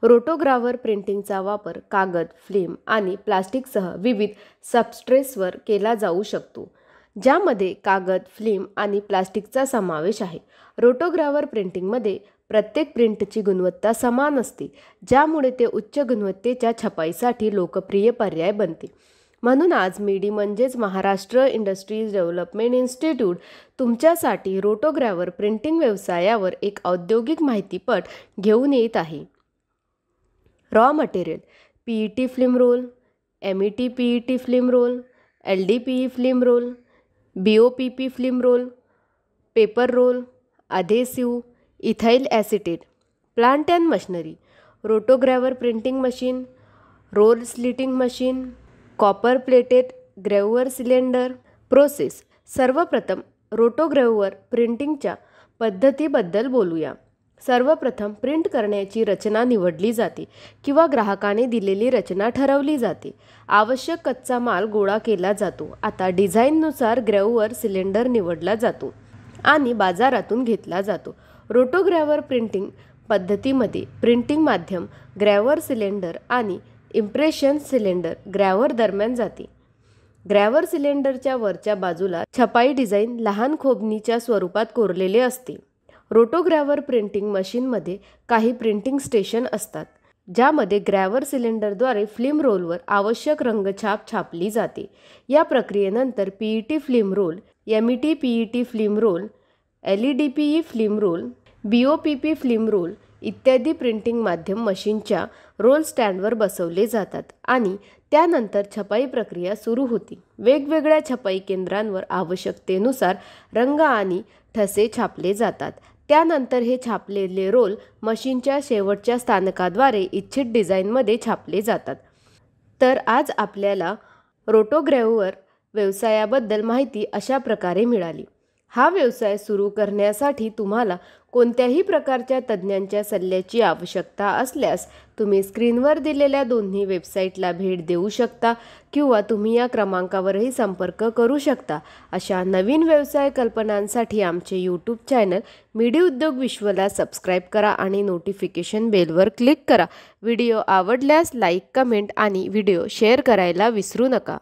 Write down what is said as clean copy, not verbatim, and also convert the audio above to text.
रोटोग्रावर प्रिंटिंगचा वापर कागद, फिल्म आणि प्लास्टिकसह विविध सबस्ट्रेट्सवर केला जाऊ शकतो, ज्यामध्ये कागद, फिल्म आणि प्लास्टिकचा समावेश आहे. रोटोग्रावर प्रिंटिंगमध्ये प्रत्येक प्रिंटची गुणवत्ता समान असते, ज्यामुळे ते उच्च गुणवत्तेच्या छपाईसाठी लोकप्रिय पर्याय बनते. म्हणून आज मिडी म्हणजेच महाराष्ट्र इंडस्ट्रीज डेव्हलपमेंट इन्स्टिट्यूट तुमच्यासाठी रोटोग्रावर प्रिंटिंग व्यवसायावर एक औद्योगिक माहितीपट घेऊन येत आहे. Raw material: PET film roll, MET PET film roll, LDPE film roll, BOPP film roll, paper roll, adhesive, ethyl acetate. Plant and machinery: rotogravure printing machine, roll slitting machine, copper plated gravure cylinder. Process: सर्वप्रथम rotogravure प्रिंटिंगच्या पद्धतीबद्दल बोलूया. सर्वप्रथम print करण्याची रचना निवडली जाते किंवा ग्राहकाने दिलेली रचना ठरवली जाते. आवश्यक कच्चा माल गोळा केला जातो. आता डिझाईननुसार ग्रेव्हर सिलेंडर निवडला जातो आणि बाजारातून घेतला जातो. रोटोग्रावर प्रिंटिंग पद्धतीमध्ये प्रिंटिंग माध्यम ग्रेव्हर सिलेंडर आणि इम्प्रेशन सिलेंडर ग्रेव्हर दरम्यान जाते. ग्रेव्हर सिलेंडरच्या वरच्या बाजूला छपाई डिझाईन लहान खोबणीच्या स्वरूपात कोरलेले असते. रोटोग्रावर प्रिंटिंग मशीनमध्ये काही प्रिंटिंग स्टेशन असतात, ज्यामध्ये ग्रेव्हर सिलेंडरद्वारे फिल्म रोलवर आवश्यक रंगछाप छापली जाते. या प्रक्रियेनंतर PET film roll, MET PET film roll, LDPE film roll, BOPP film role इत्यादी प्रिंटिंग माध्यम मशीनच्या रोल स्टँडवर बसवले जातात आणि त्यानंतर छपाई प्रक्रिया सुरू होते. वेगवेगळ्या छपाई केंद्रांवर आवश्यकतेनुसार रंग आणि ठसे छापले जातात. त्यानंतर हे छापलेले रोल मशीनच्या शेवटच्या स्थानकाद्वारे इच्छित डिझाईनमध्ये छापले जातात. तर आज आपल्याला रोटोग्रावर व्यवसायाबद्दल माहिती अशा प्रकारे मिळाली. हा व्यवसाय सुरू करण्यासाठी तुम्हाला कोणत्याही प्रकारच्या तज्ज्ञांच्या सल्ल्याची आवश्यकता असल्यास तुम्ही स्क्रीनवर दिलेल्या दोन्ही वेबसाईटला भेट देऊ शकता किंवा तुम्ही या क्रमांकावरही संपर्क करू शकता. अशा नवीन व्यवसाय कल्पनांसाठी आमचे यूट्यूब चॅनल मिडी उद्योग विश्वला सबस्क्राईब करा आणि नोटिफिकेशन बेलवर क्लिक करा. व्हिडिओ आवडल्यास लाईक, कमेंट आणि व्हिडिओ शेअर करायला विसरू नका.